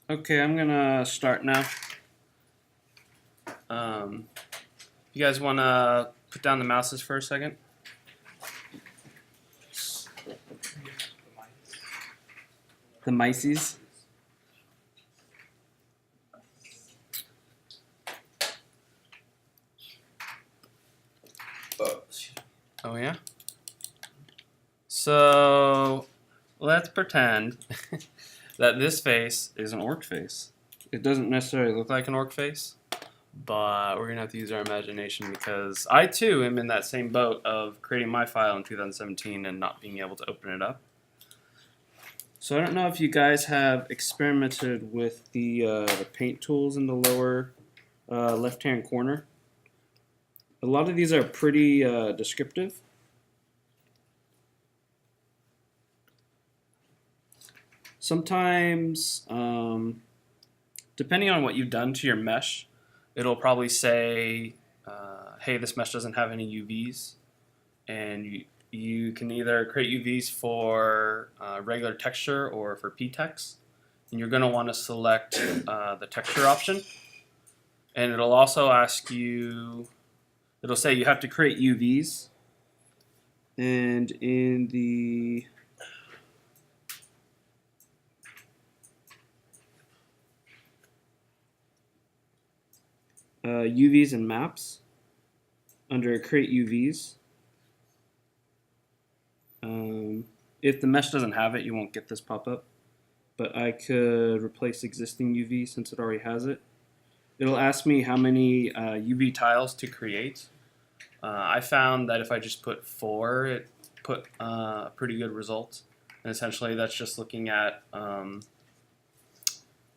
Okay, I'm gonna start now. You guys want to put down the mouses for a second? The mices. Oh yeah? So let's pretend that this face is an orc face. It doesn't necessarily look like an orc face, but we're gonna have to use our imagination because I too am in that same boat of creating my file in 2017 and not being able to open it up. So I don't know if you guys have experimented with the paint tools in the lower left-hand corner. A lot of these are pretty descriptive. Sometimes, depending on what you've done to your mesh, it'll probably say, hey, this mesh doesn't have any UVs. And you can either create UVs for regular texture or for PTEX. And you're going to want to select the texture option. And it'll also ask you, it'll say you have to create UVs. And in the UVs and maps, under create UVs, if the mesh doesn't have it, you won't get this pop-up. But I could replace existing UV since it already has it. It'll ask me how many UV tiles to create. I found that if I just put 4, it put a pretty good result. And essentially that's just looking at,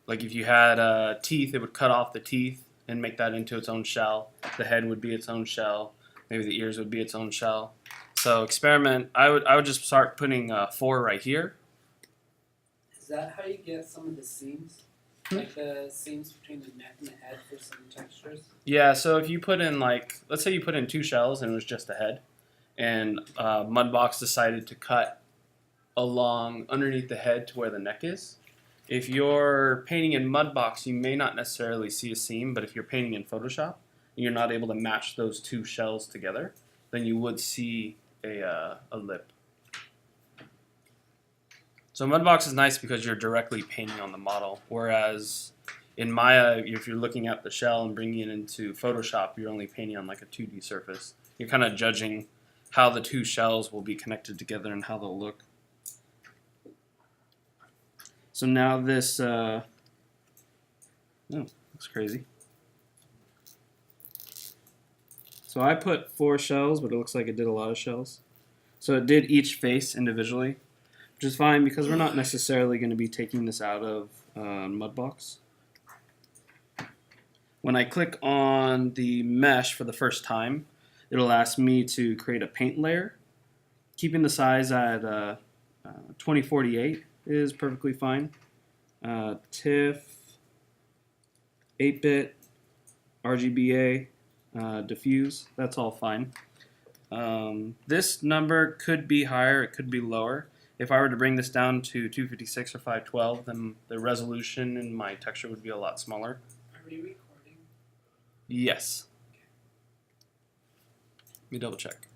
like if you had teeth, it would cut off the teeth and make that into its own shell. The head would be its own shell. Maybe the ears would be its own shell. So experiment, I would just start putting 4 right here. Is that how you get some of the seams? Like the seams between the neck and the head for some textures? Yeah, so if you put in let's say you put in 2 shells and it was just a head, and Mudbox decided to cut along underneath the head to where the neck is. If you're painting in Mudbox, you may not necessarily see a seam, but if you're painting in Photoshop and you're not able to match those 2 shells together, then you would see a lip. So Mudbox is nice because you're directly painting on the model, whereas in Maya, if you're looking at the shell and bringing it into Photoshop, you're only painting on like a 2D surface. You're kind of judging how the 2 shells will be connected together and how they'll look. So now this, oh, looks crazy. So I put 4 shells, but it looks like it did a lot of shells. So it did each face individually, which is fine because we're not necessarily going to be taking this out of Mudbox. When I click on the mesh for the first time, it'll ask me to create a paint layer. Keeping the size at 2048 is perfectly fine. TIFF, 8-bit, RGBA, diffuse, that's all fine. This number could be higher, it could be lower. If I were to bring this down to 256 or 512, then the resolution in my texture would be a lot smaller. Are we recording? Yes. Let me double check.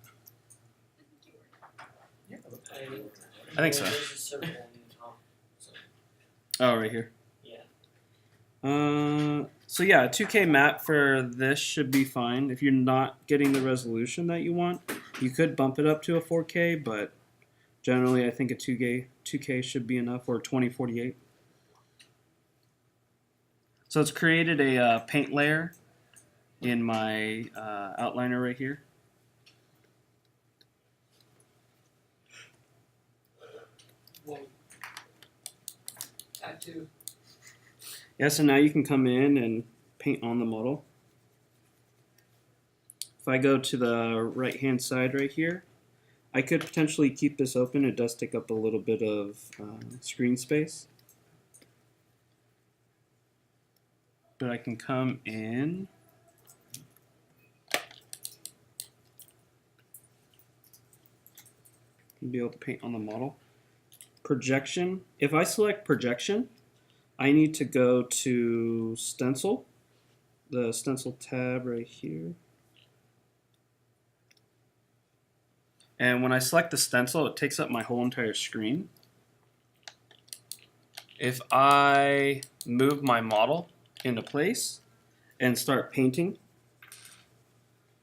I think so. There's a circle on the top. Oh, right here. Yeah. So yeah, a 2K map for this should be fine. If you're not getting the resolution that you want, you could bump it up to a 4K, but generally I think a 2K should be enough, or 2048. So it's created a paint layer in my outliner right here. Whoa. Tattoo. Yeah, so now you can come in and paint on the model. If I go to the right hand side right here, I could potentially keep this open. It does take up a little bit of screen space. But I can come in and be able to paint on the model. Projection, if I select projection, I need to go to stencil, the stencil tab right here. And when I select the stencil, it takes up my whole entire screen. If I move my model into place and start painting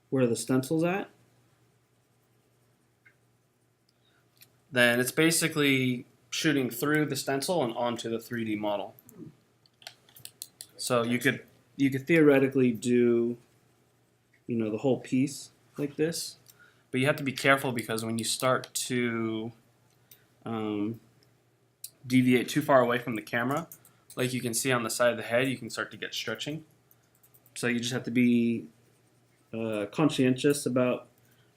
where the stencil's at, then it's basically shooting through the stencil and onto the 3D model. So you could theoretically do, you know, the whole piece like this, but you have to be careful because when you start to deviate too far away from the camera, like you can see on the side of the head, you can start to get stretching. So you just have to be conscientious about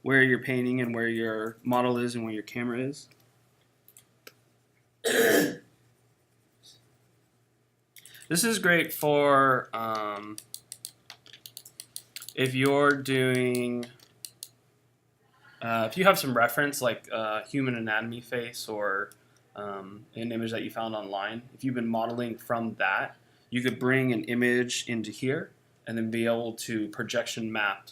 where you're painting and where your model is and where your camera is. This is great for if you're doing, if you have some reference like human anatomy face or an image that you found online. If you've been modeling from that, you could bring an image into here and then be able to projection map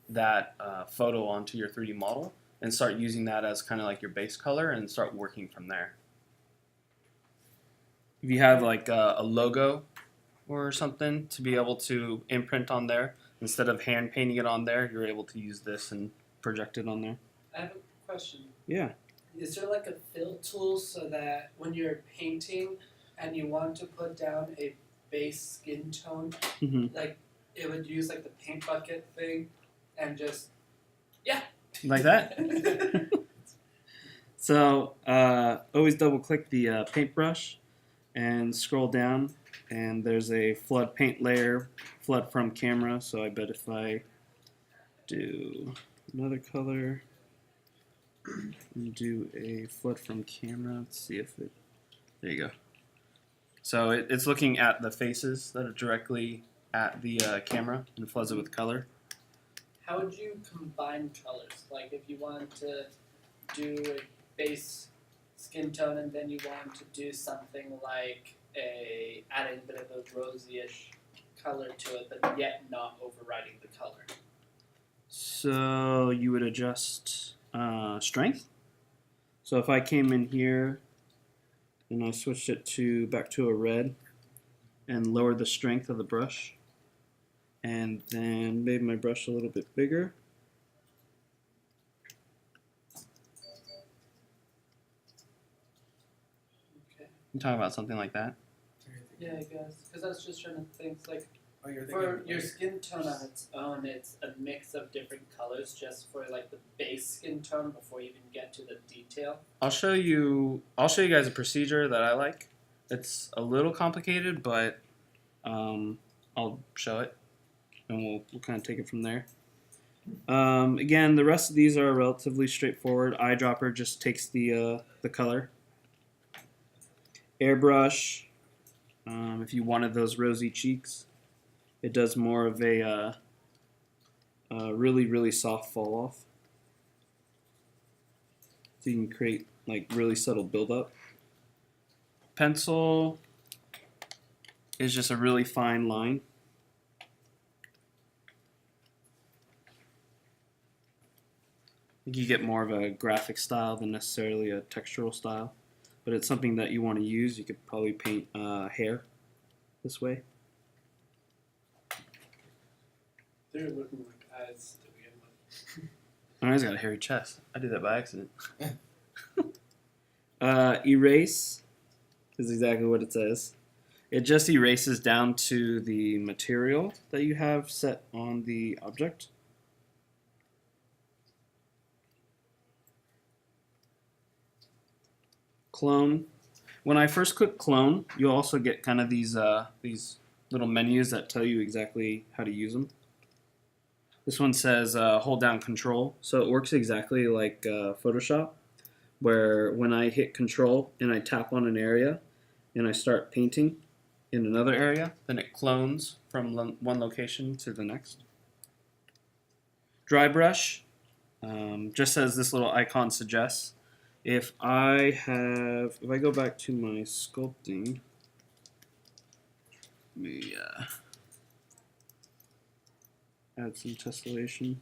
that photo onto your 3D model and start using that as kind of like your base color and start working from there. If you have like a logo or something to be able to imprint on there, instead of hand painting it on there, you're able to use this and project it on there. I have a question. Yeah. Is there like a fill tool so that when you're painting and you want to put down a base skin tone, like it would use like the paint bucket thing and just, yeah. Like that? So always double click the paintbrush and scroll down, and there's a flood paint layer, flood from camera. So I bet if I do another color and do a flood from camera, let's see if it, there you go. So it's looking at the faces that are directly at the camera and floods it with color. How would you combine colors? Like if you wanted to do a base skin tone and then you want to do something like adding a bit of a rosy-ish color to it, but yet not overriding the color. So you would adjust strength. So if I came in here and I switched it to back to a red and lowered the strength of the brush and then made my brush a little bit bigger. Okay. You talk about something like that? Yeah, I guess. Because I was just trying to think, like, you're for your skin tone on its own, it's a mix of different colors just for, like, the base skin tone before you even get to the detail. I'll show you guys a procedure that I like. It's a little complicated, but I'll show it, and we'll kind of take it from there. Again, the rest of these are relatively straightforward. Eyedropper just takes the color. Airbrush, if you wanted those rosy cheeks, it does more of a really, really soft fall off. So you can create like really subtle buildup. Pencil is just a really fine line. You get more of a graphic style than necessarily a textural style, but it's something that you want to use. You could probably paint hair this way. They're looking like eyes to begin with. Oh, he's got a hairy chest. I did that by accident. Erase is exactly what it says. It just erases down to the material that you have set on the object. Clone. When I first click clone, you'll also get kind of these little menus that tell you exactly how to use them. This one says hold down control, so it works exactly like Photoshop, where when I hit control and I tap on an area and I start painting in another area, then it clones from one location to the next. Dry brush, just as this little icon suggests, if I go back to my sculpting, Let me add some tessellation.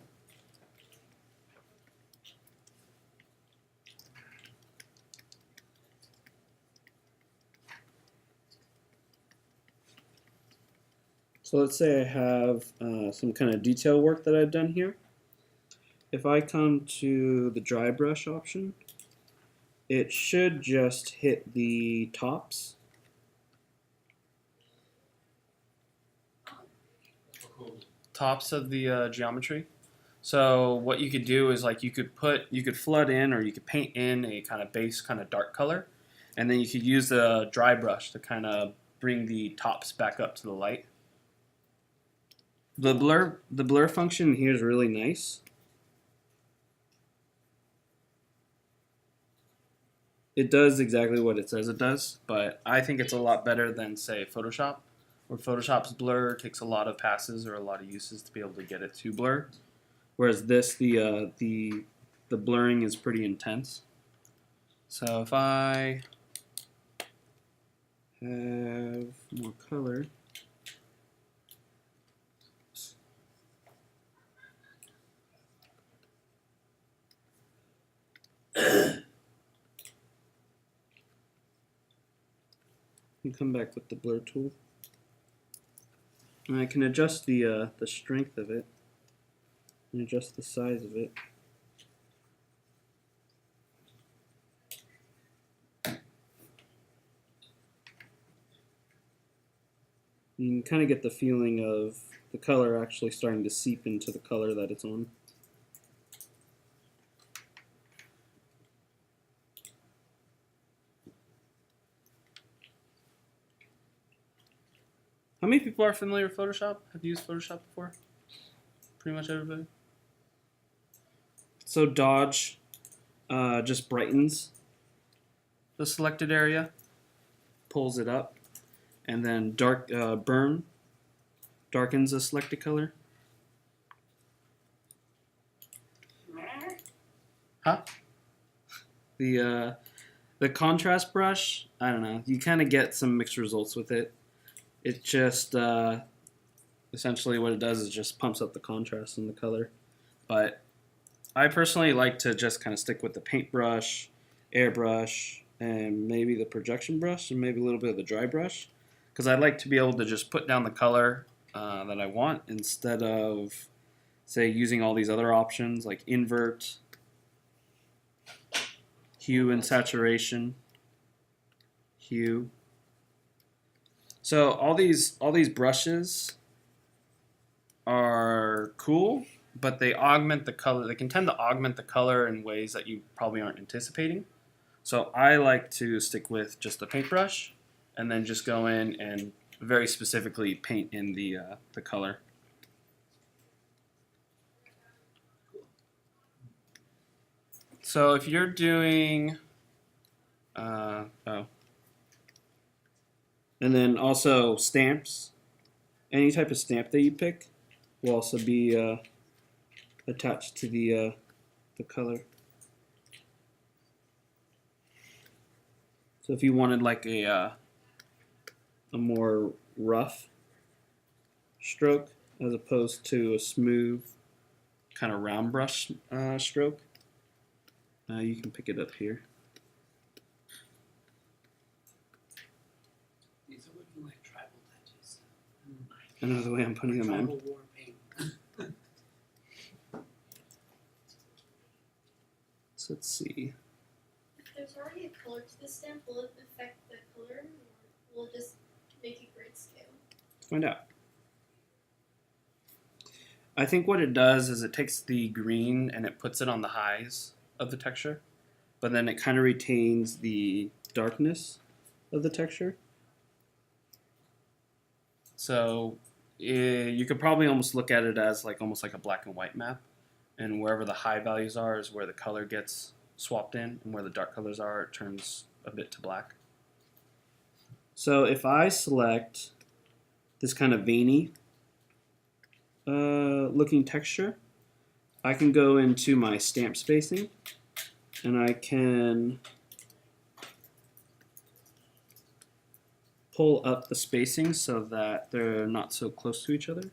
So let's say I have some kind of detail work that I've done here. If I come to the dry brush option, it should just hit the tops. Tops of the geometry. So what you could do is like you could flood in or you could paint in a kind of base kind of dark color, and then you could use the dry brush to kind of bring the tops back up to the light. The blur function here is really nice. It does exactly what it says it does, but I think it's a lot better than, say, Photoshop, where Photoshop's blur takes a lot of passes or a lot of uses to be able to get it to blur. Whereas this, the blurring is pretty intense. So if I have more color, you come back with the blur tool, and I can adjust the strength of it and adjust the size of it. You can kind of get the feeling of the color actually starting to seep into the color that it's on. How many people are familiar with Photoshop? Have you used Photoshop before? Pretty much everybody. So dodge just brightens the selected area, pulls it up, and then burn darkens the selected color. Huh? The contrast brush, I don't know. You kind of get some mixed results with it. It just essentially what it does is just pumps up the contrast in the color. But I personally like to just kind of stick with the paintbrush, airbrush, and maybe the projection brush, and maybe a little bit of the dry brush, because I like to be able to just put down the color that I want instead of, say, using all these other options like invert, hue and saturation, hue. So all these brushes are cool, but they augment the color. They can tend to augment the color in ways that you probably aren't anticipating. So I like to stick with just the paintbrush, and then just go in and very specifically paint in the color. So if you're doing, and then also stamps, any type of stamp that you pick will also be attached to the color. So if you wanted like a more rough stroke as opposed to a smooth kind of round brush stroke, you can pick it up here. These are looking like tribal touches. I know the way I'm putting them on. Tribal war paint. So let's see. If there's already a color to the stamp, will it affect the color, or will it just make it grayscale? Let's find out. I think what it does is it takes the green and it puts it on the highs of the texture, but then it kind of retains the darkness of the texture. So you could probably almost look at it as almost like a black and white map, and wherever the high values are is where the color gets swapped in, and where the dark colors are, it turns a bit to black. So if I select this kind of veiny looking texture, I can go into my stamp spacing, and I can pull up the spacing so that they're not so close to each other.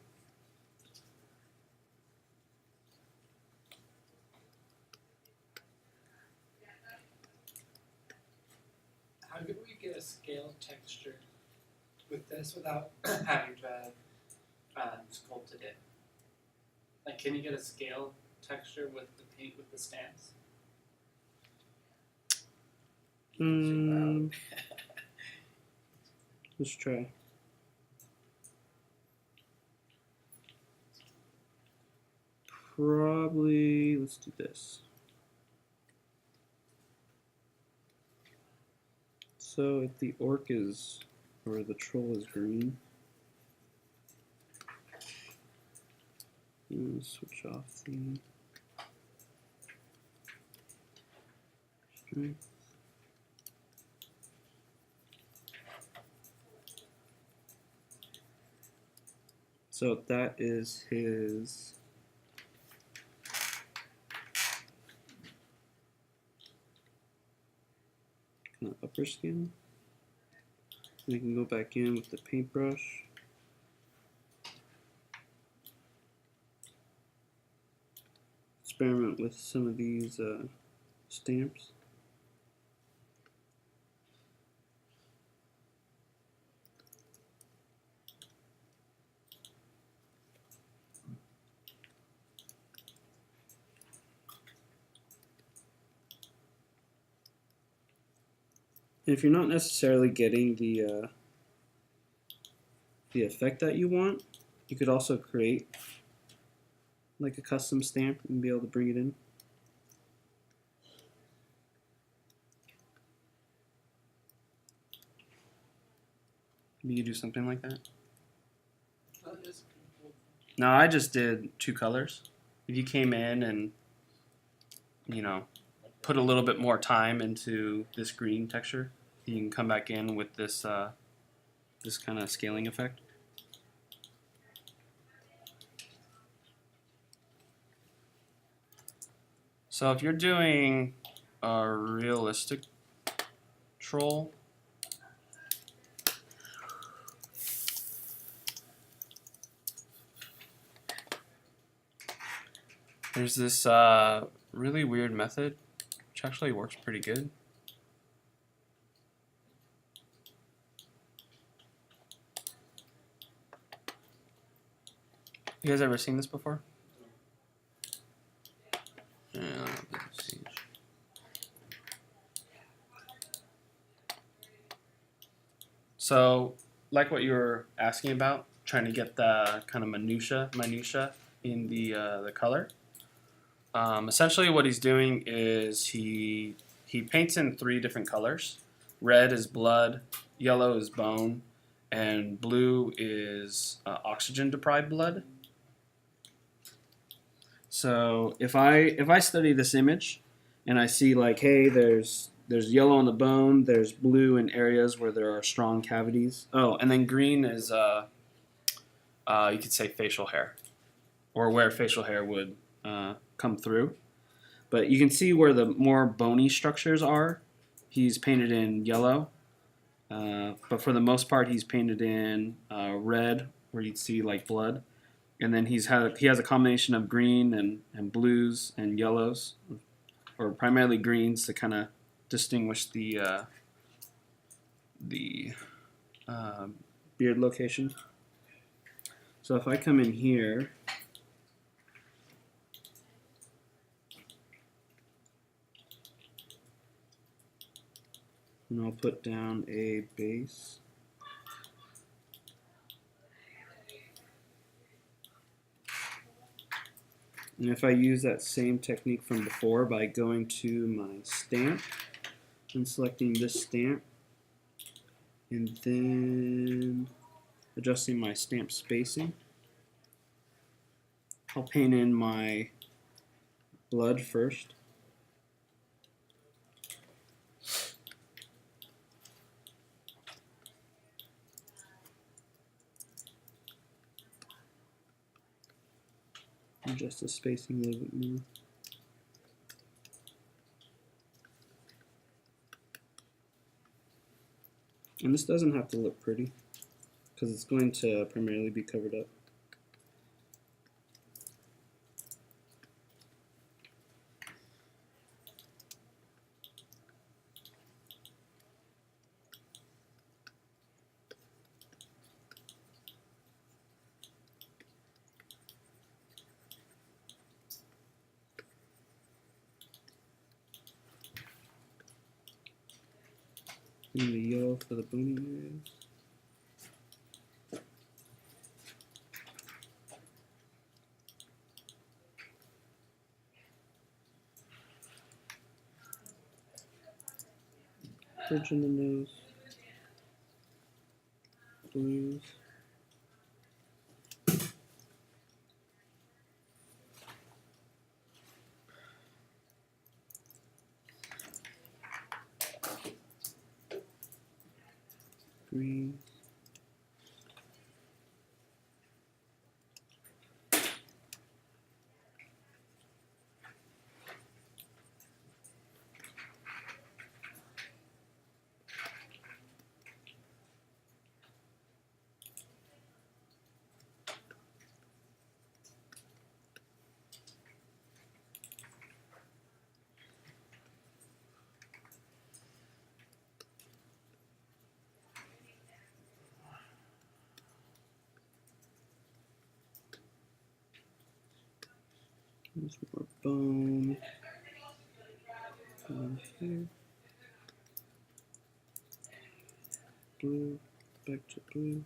How could we get a scale texture with this without having to have sculpted it? Like, can you get a scale texture with the paint with the stamps? Let's try. Probably, let's do this. So if the orc is, or the troll is green, switch off the strength. So that is his kind of upper skin. We can go back in with the paintbrush. Experiment with some of these stamps. If you're not necessarily getting the effect that you want, you could also create like a custom stamp and be able to bring it in. You could do something like that. That is cool. No, I just did 2 colors. If you came in and, you know, put a little bit more time into this green texture, you can come back in with this this kind of scaling effect. So if you're doing a realistic troll, there's this really weird method which actually works pretty good. You guys ever seen this before? Yeah, let's see. So, like what you were asking about, trying to get the kind of minutia in the color. Essentially, what he's doing is he paints in 3 different colors. Red is blood, yellow is bone, and blue is oxygen deprived blood. So if I study this image and I see like, hey, there's yellow on the bone, there's blue in areas where there are strong cavities. Oh, and then green is you could say facial hair, or where facial hair would come through. But you can see where the more bony structures are. He's painted in yellow, but for the most part, he's painted in red, where you'd see like blood. And then he has a combination of green and blues and yellows, or primarily greens to kind of distinguish the beard location. So if I come in here, and I'll put down a base. And if I use that same technique from before by going to my stamp and selecting this stamp, and then adjusting my stamp spacing, I'll paint in my blood first. Adjust the spacing a little bit more. And this doesn't have to look pretty because it's going to primarily be covered up. And the yellow for the bony areas. Bridge in the nose. Blues. Green. There's more bone. Down here. Blue. Back to blue.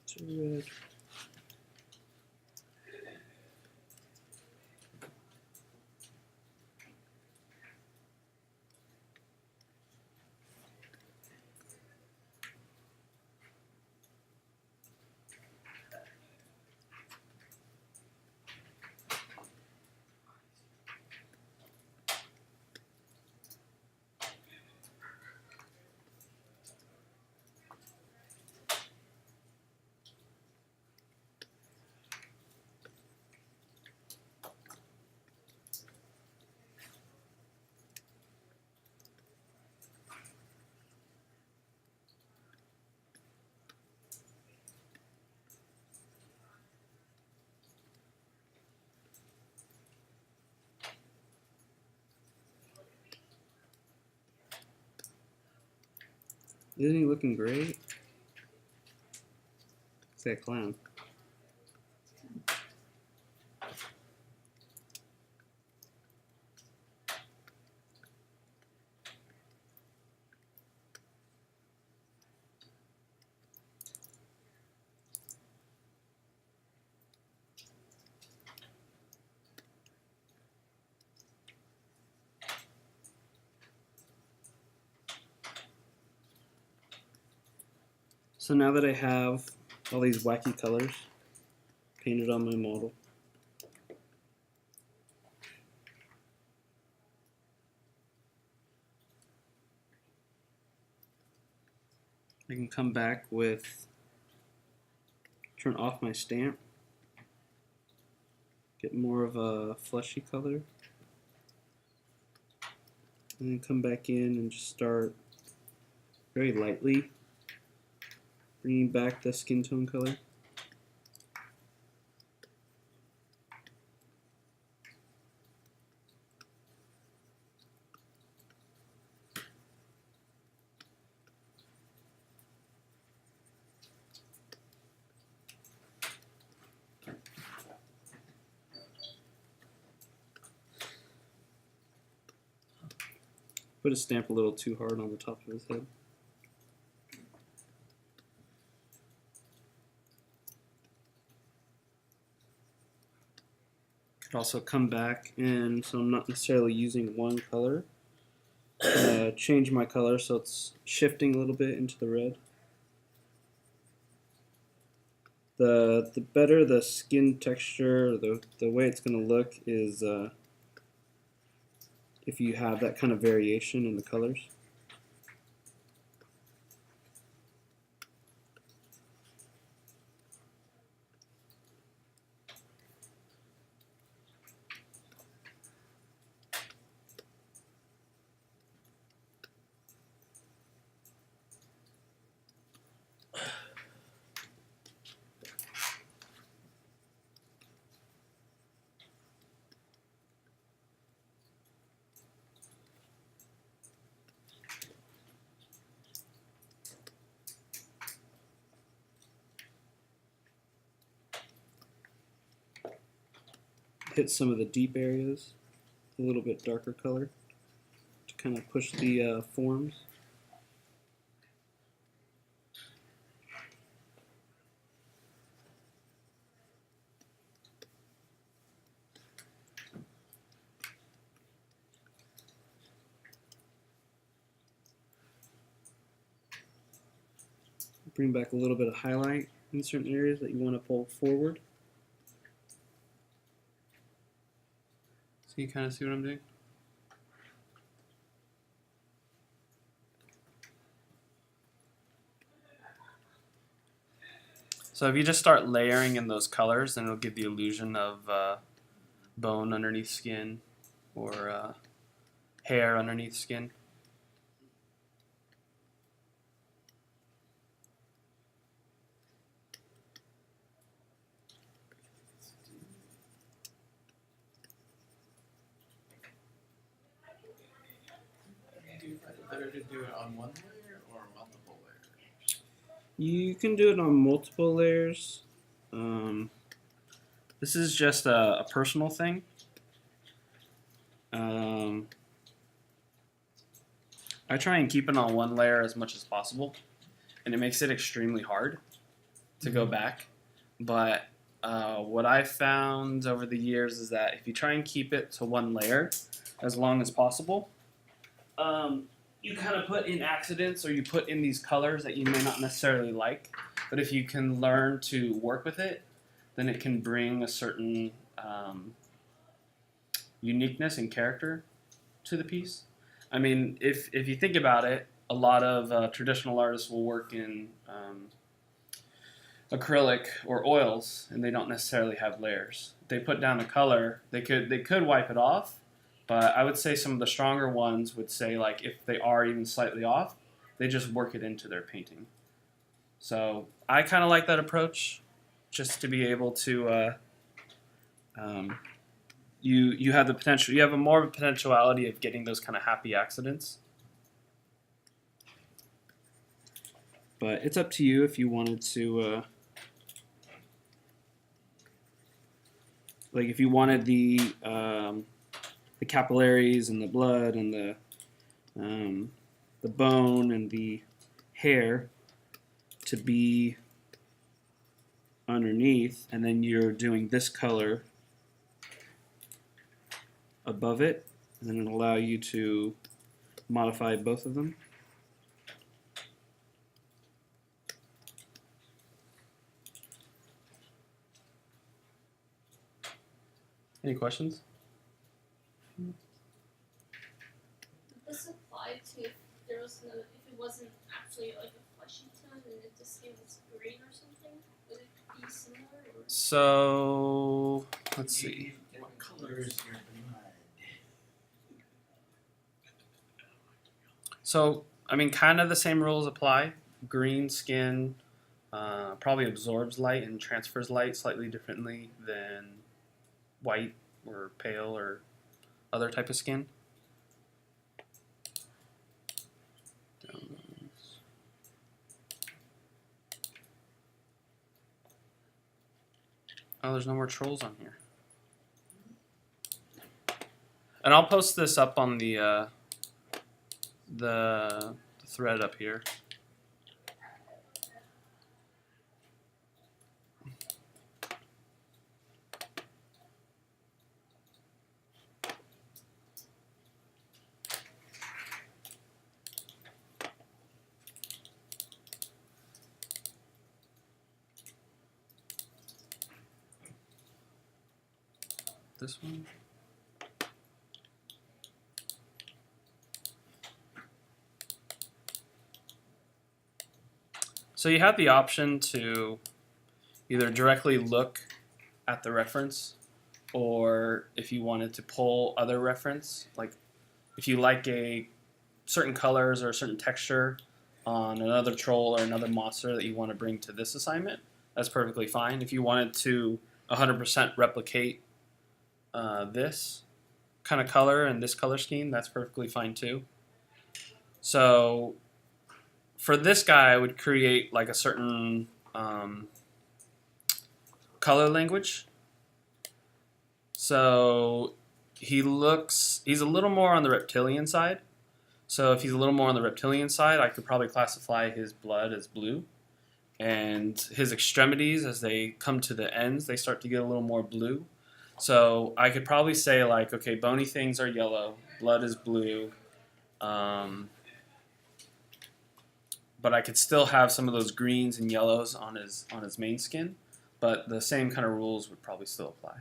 To red. Isn't he looking great? It's that clown. So now that I have all these wacky colors painted on my model, I can come back with, turn off my stamp, get more of a fleshy color, and then come back in and just start very lightly bringing back the skin tone color. Put a stamp a little too hard on the top of his head. Could also come back and, so I'm not necessarily using one color, change my color so it's shifting a little bit into the red. The better the skin texture, the way it's going to look is if you have that kind of variation in the colors. hit some of the deep areas, a little bit darker color to kind of push the forms. Bring back a little bit of highlight in certain areas that you want to pull forward. So you kind of see what I'm doing? So if you just start layering in those colors, then it'll give the illusion of bone underneath skin or hair underneath skin. Do you find it better to do it on one layer or multiple layers? You can do it on multiple layers. This is just a personal thing. I try and keep it on one layer as much as possible, and it makes it extremely hard to go back. But what I've found over the years is that if you try and keep it to one layer as long as possible, you kind of put in accidents or you put in these colors that you may not necessarily like. But if you can learn to work with it, then it can bring a certain uniqueness and character to the piece. I mean, if you think about it, a lot of traditional artists will work in acrylic or oils, and they don't necessarily have layers. They put down a color, they could wipe it off, but I would say some of the stronger ones would say, like, if they are even slightly off, they just work it into their painting. So I kind of like that approach, just to be able to you have the potential, you have a more of a potentiality of getting those kind of happy accidents. But it's up to you if you wanted to like if you wanted the capillaries and the blood and the bone and the hair to be underneath, and then you're doing this color above it, and then it'll allow you to modify both of them. Any questions? Would this apply to if there was no, if it wasn't actually like a fleshy tone and if the skin was green or something? Would it be similar? Or? So let's see. What color is your blood? So I mean, kind of the same rules apply. Green skin probably absorbs light and transfers light slightly differently than white or pale or other type of skin. Oh, there's no more trolls on here. And I'll post this up on the thread up here. This one. So you have the option to either directly look at the reference, or if you wanted to pull other reference, like if you like a certain colors or a certain texture on another troll or another monster that you want to bring to this assignment, that's perfectly fine. If you wanted to 100% replicate this kind of color and this color scheme, that's perfectly fine too. So for this guy, I would create like a certain color language. So he's a little more on the reptilian side. So if he's a little more on the reptilian side, I could probably classify his blood as blue. And his extremities, as they come to the ends, they start to get a little more blue. So I could probably say, like, okay, bony things are yellow, blood is blue, but I could still have some of those greens and yellows on his main skin. But the same kind of rules would probably still apply.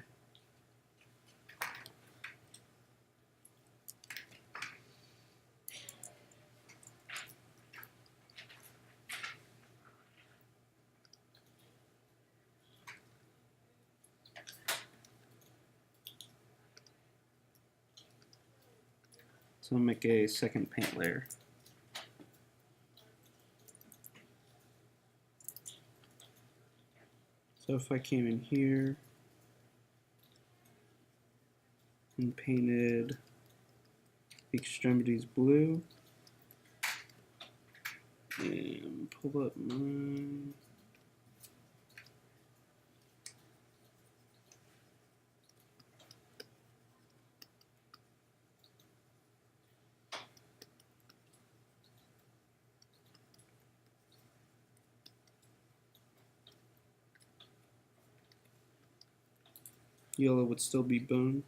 So I'll make a second paint layer. So if I came in here and painted the extremities blue and pull up mine. Yellow would still be bone.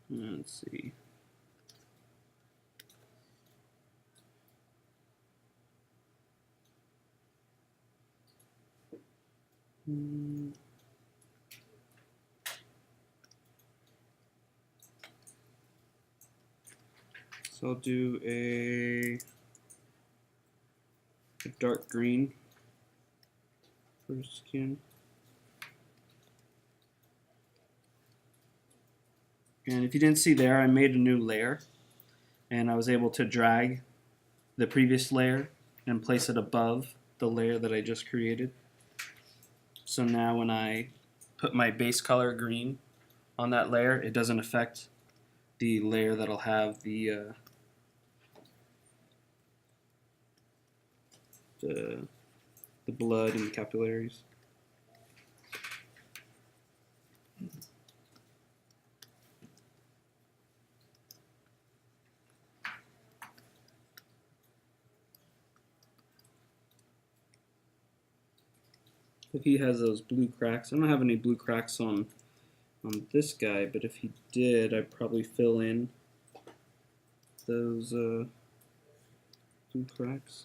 Let's see. So I'll do a dark green for skin. And if you didn't see there, I made a new layer, and I was able to drag the previous layer and place it above the layer that I just created. So now when I put my base color green on that layer, it doesn't affect the layer that'll have the blood and the capillaries. If he has those blue cracks, I don't have any blue cracks on this guy, but if he did, I'd probably fill in those blue cracks.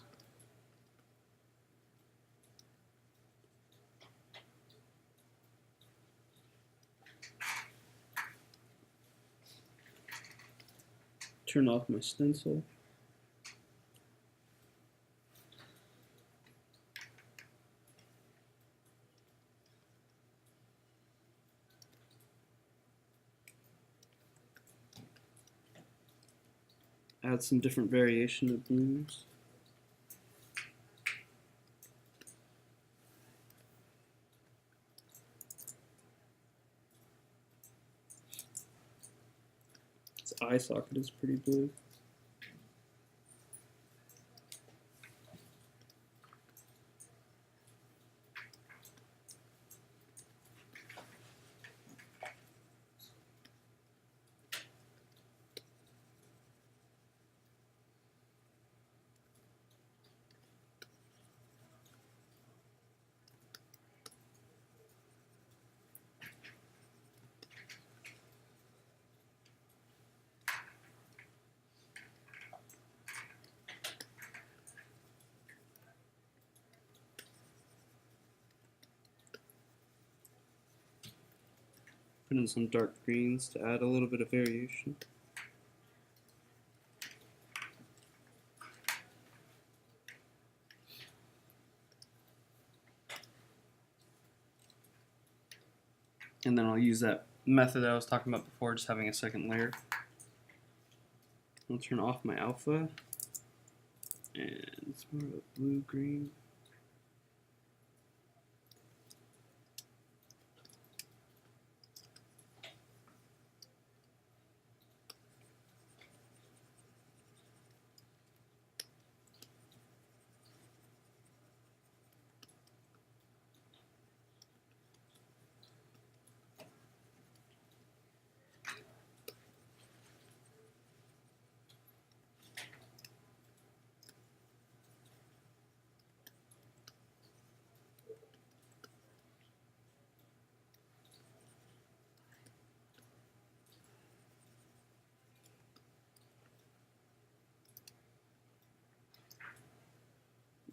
Turn off my stencil. Add some different variation of blues. Its eye socket is pretty blue. Put in some dark greens to add a little bit of variation. And then I'll use that method I was talking about before, just having a second layer. I'll turn off my alpha, and it's more of a blue-green.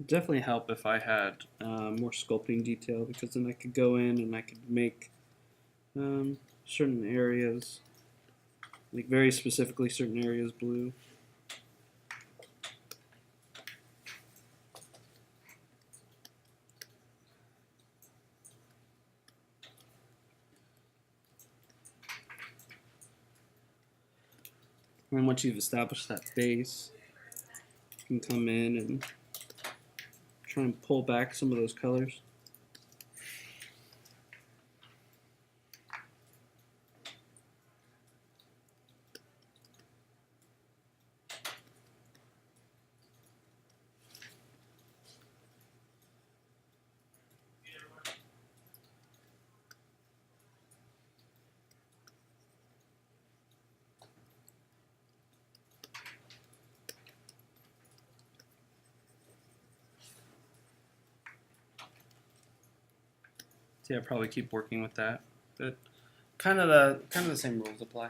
It'd definitely help if I had more sculpting detail, because then I could go in and I could make certain areas, like very specifically certain areas blue. And then once you've established that base, you can come in and try and pull back some of those colors. So yeah, probably keep working with that, but kind of the same rules apply.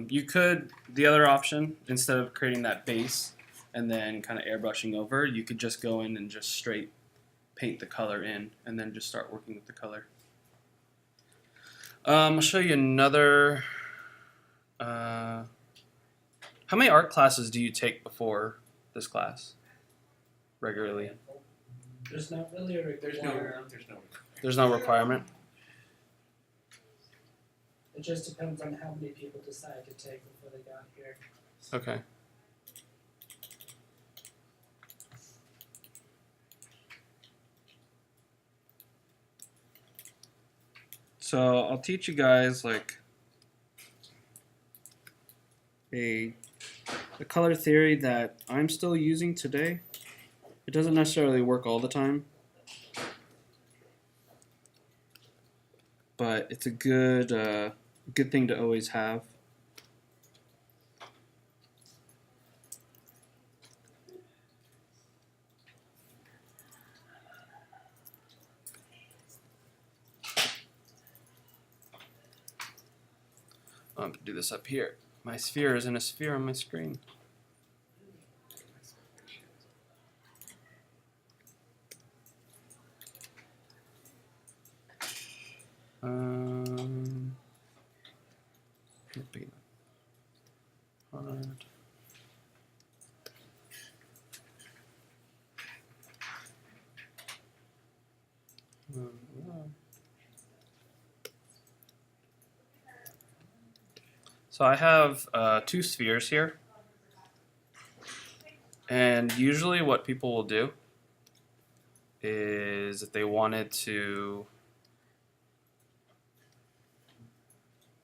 You could, the other option, instead of creating that base and then kind of airbrushing over, you could just go in and just straight paint the color in and then just start working with the color. I'll show you another. How many art classes do you take before this class regularly? There's not really a There's no. requirement. There's no requirement. It just depends on how many people decide to take before they got here. Okay. So I'll teach you guys like a color theory that I'm still using today. It doesn't necessarily work all the time, but it's a good thing to always have. I'm gonna do this up here. My sphere is in a sphere on my screen. Big enough. Hard. So I have two spheres here, and usually what people will do is if they wanted to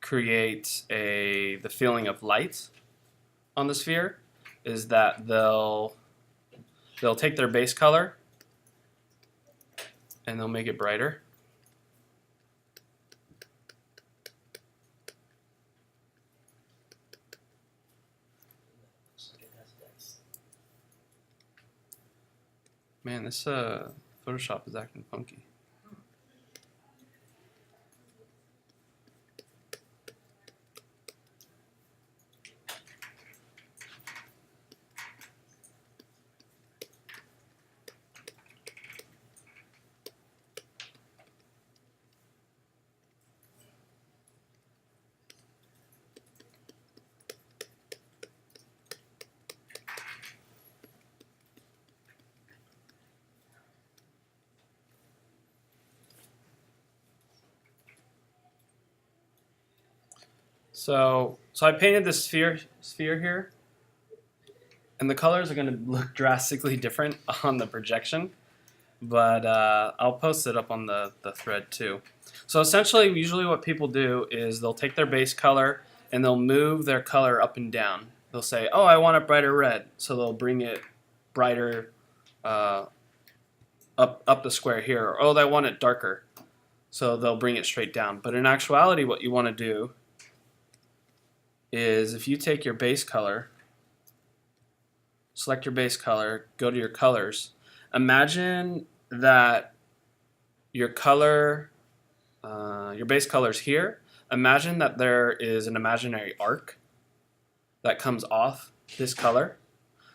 create the feeling of light on the sphere, is that they'll take their base color and they'll make it brighter. Man, this Photoshop is acting funky. So I painted this sphere here, and the colors are going to look drastically different on the projection, but I'll post it up on the thread too. So essentially, usually what people do is they'll take their base color and they'll move their color up and down. They'll say, oh, I want it brighter red, so they'll bring it brighter up the square here, or oh, I want it darker, so they'll bring it straight down. But in actuality, what you want to do is if you take your base color, select your base color, go to your colors, imagine that your color, your base color is here. Imagine that there is an imaginary arc that comes off this color.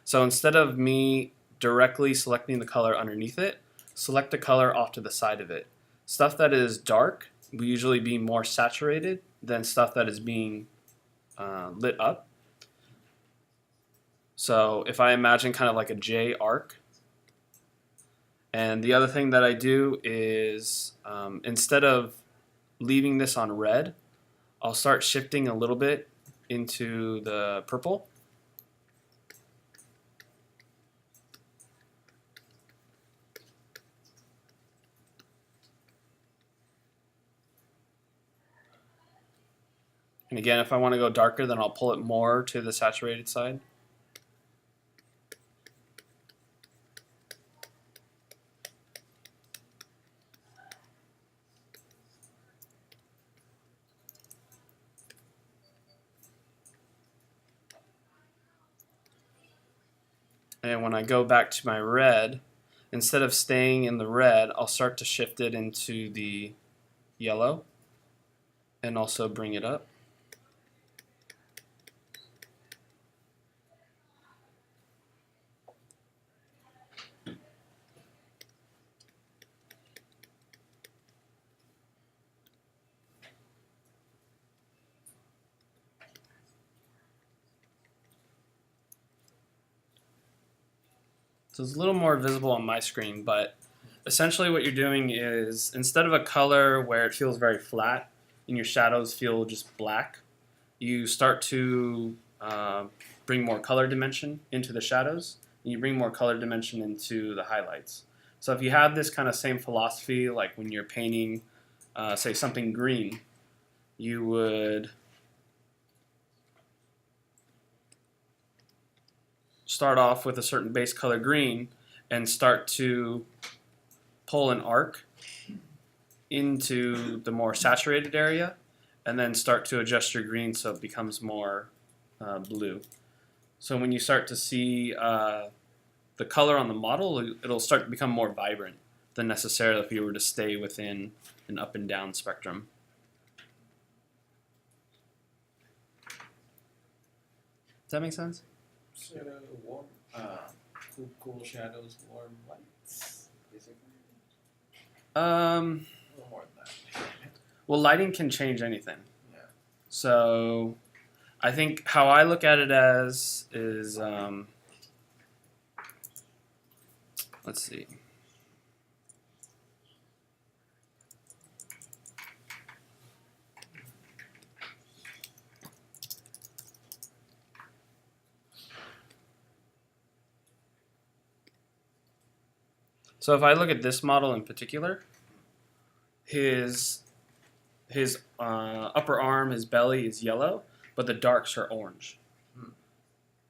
So instead of me directly selecting the color underneath it, select the color off to the side of it. Stuff that is dark will usually be more saturated than stuff that is being lit up. So if I imagine kind of like a J arc, and the other thing that I do is instead of leaving this on red, I'll start shifting a little bit into the purple. And again, if I want to go darker, then I'll pull it more to the saturated side. And when I go back to my red, instead of staying in the red, I'll start to shift it into the yellow and also bring it up. So it's a little more visible on my screen, but essentially what you're doing is instead of a color where it feels very flat and your shadows feel just black, you start to bring more color dimension into the shadows, and you bring more color dimension into the highlights. So if you have this kind of same philosophy, like when you're painting, say, something green, you would start off with a certain base color green and start to pull an arc into the more saturated area, and then start to adjust your green so it becomes more blue. So when you start to see the color on the model, it'll start to become more vibrant than necessarily if you were to stay within an up and down spectrum. Does that make sense? So warm, cool shadows, warm lights, basically. A little more than that. Well, lighting can change anything. Yeah. So I think how I look at it as is, let's see. So if I look at this model in particular, his upper arm, his belly is yellow, but the darks are orange.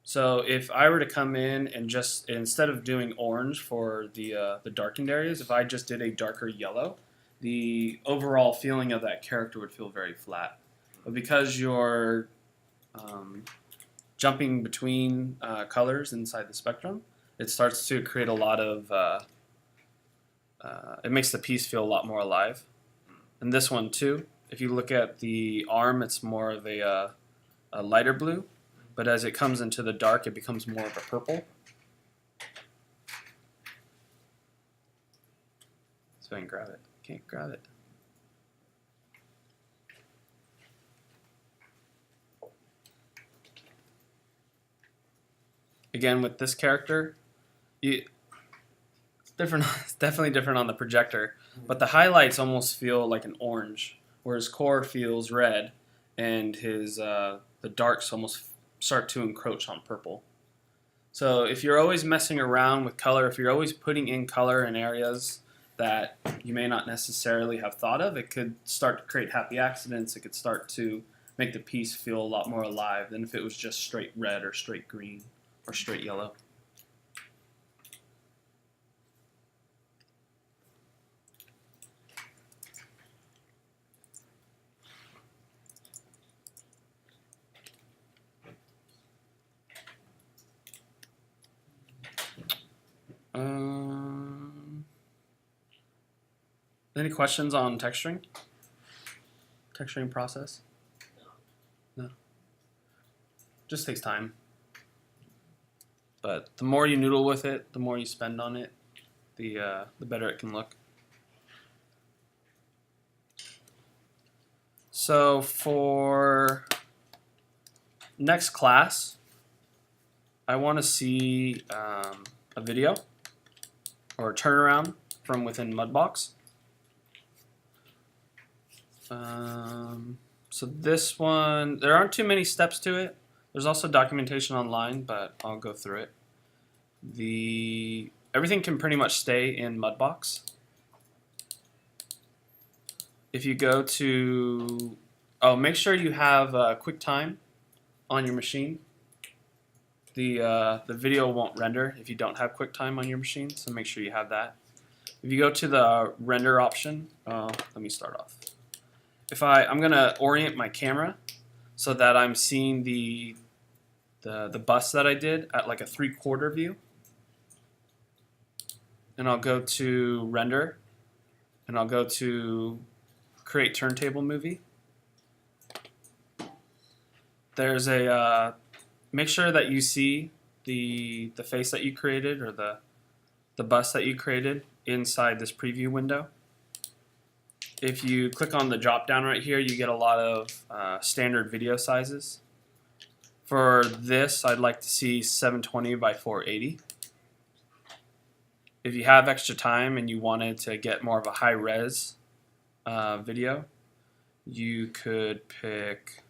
So if I were to come in and just, instead of doing orange for the darkened areas, if I just did a darker yellow, the overall feeling of that character would feel very flat. But because you're jumping between colors inside the spectrum, it starts to create a lot of, it makes the piece feel a lot more alive. And this one too, if you look at the arm, it's more of a lighter blue, but as it comes into the dark, it becomes more of a purple. So I can grab it. Can't grab it. Again, with this character, it's different. It's definitely different on the projector, but the highlights almost feel like an orange, whereas core feels red, and his the darks almost start to encroach on purple. So if you're always messing around with color, if you're always putting in color in areas that you may not necessarily have thought of, it could start to create happy accidents. It could start to make the piece feel a lot more alive than if it was just straight red or straight green or straight yellow. Any questions on texturing? Texturing process? No. Just takes time. But the more you noodle with it, the more you spend on it, the better it can look. So for next class, I want to see a video or a turnaround from within Mudbox. So this one, there aren't too many steps to it. There's also documentation online, but I'll go through it. Everything can pretty much stay in Mudbox. If you go to, make sure you have QuickTime on your machine. The video won't render if you don't have QuickTime on your machine, so make sure you have that. If you go to the render option, let me start off. I'm gonna orient my camera so that I'm seeing the bus that I did at like a 3/4 view, and I'll go to render, and I'll go to create turntable movie. There's a make sure that you see the face that you created or the bus that you created inside this preview window. If you click on the drop down right here, you get a lot of standard video sizes. For this, I'd like to see 720 by 480. If you have extra time and you wanted to get more of a high res video, you could pick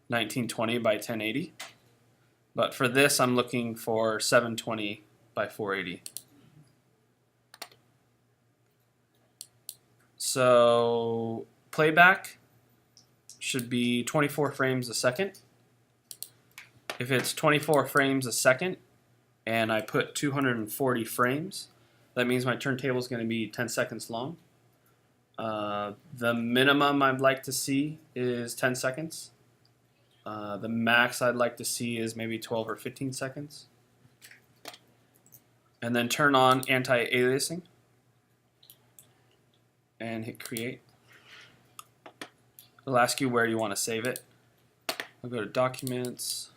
1920 by 1080. But for this, I'm looking for 720 by 480. So playback should be 24 frames a second. If it's 24 frames a second and I put 240 frames, that means my turntable is going to be 10 seconds long. The minimum I'd like to see is 10 seconds. The max I'd like to see is maybe 12 or 15 seconds. And then turn on anti-aliasing and hit create. It'll ask you where you want to save it. I'll go to documents.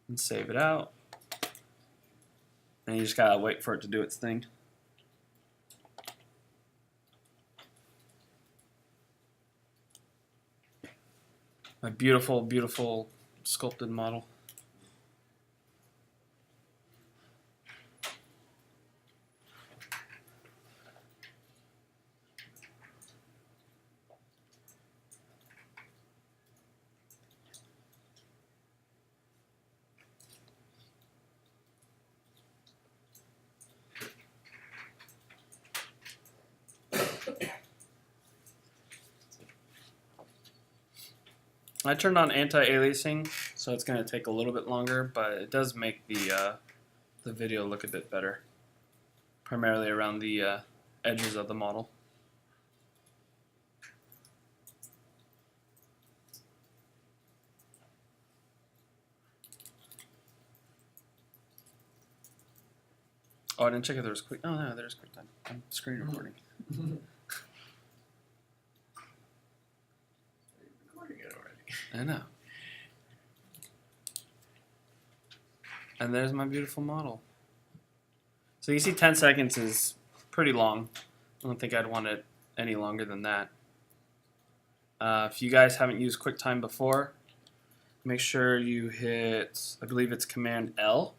And save it out. And you just gotta wait for it to do its thing. My beautiful, beautiful sculpted model. I turned on anti-aliasing, so it's going to take a little bit longer, but it does make the video look a bit better, primarily around the edges of the model. Oh, I didn't check if there was quick. Oh no, there's QuickTime. I'm screen recording. Recording it already. I know. And there's my beautiful model. So you see 10 seconds is pretty long. I don't think I'd want it any longer than that. If you guys haven't used QuickTime before, make sure you hit, I believe it's Command L,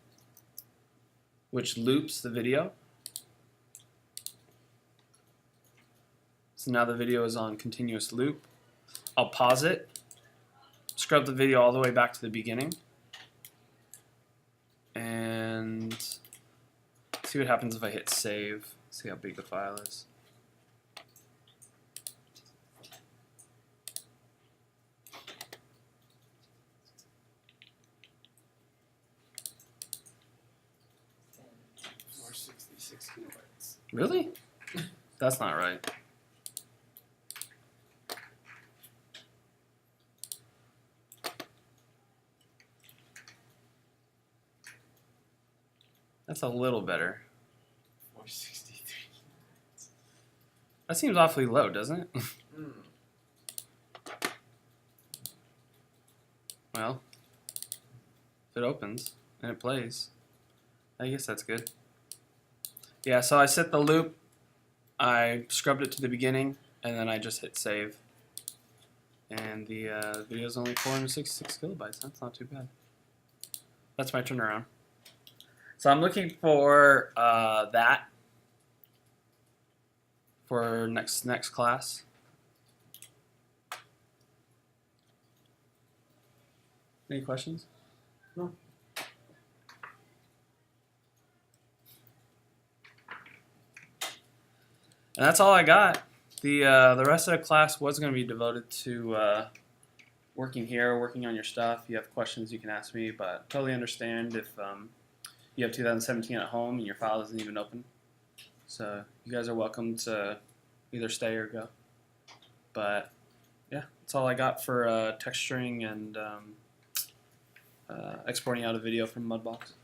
which loops the video. So now the video is on continuous loop. I'll pause it, scrub the video all the way back to the beginning, and see what happens if I hit save. See how big the file is. Or 66 kilobytes. Really? That's not right. That's a little better. 463. That seems awfully low, doesn't it? Well, if it opens and it plays, I guess that's good. Yeah, so I set the loop, I scrubbed it to the beginning, and then I just hit save. And the video is only 466 kilobytes. That's not too bad. That's my turnaround. So I'm looking for that for next class. Any questions? No. And that's all I got. The rest of the class was going to be devoted to working here, working on your stuff. If you have questions, you can ask me, but totally understand if you have 2017 at home and your file isn't even open. So you guys are welcome to either stay or go. But yeah, that's all I got for texturing and exporting out a video from Mudbox.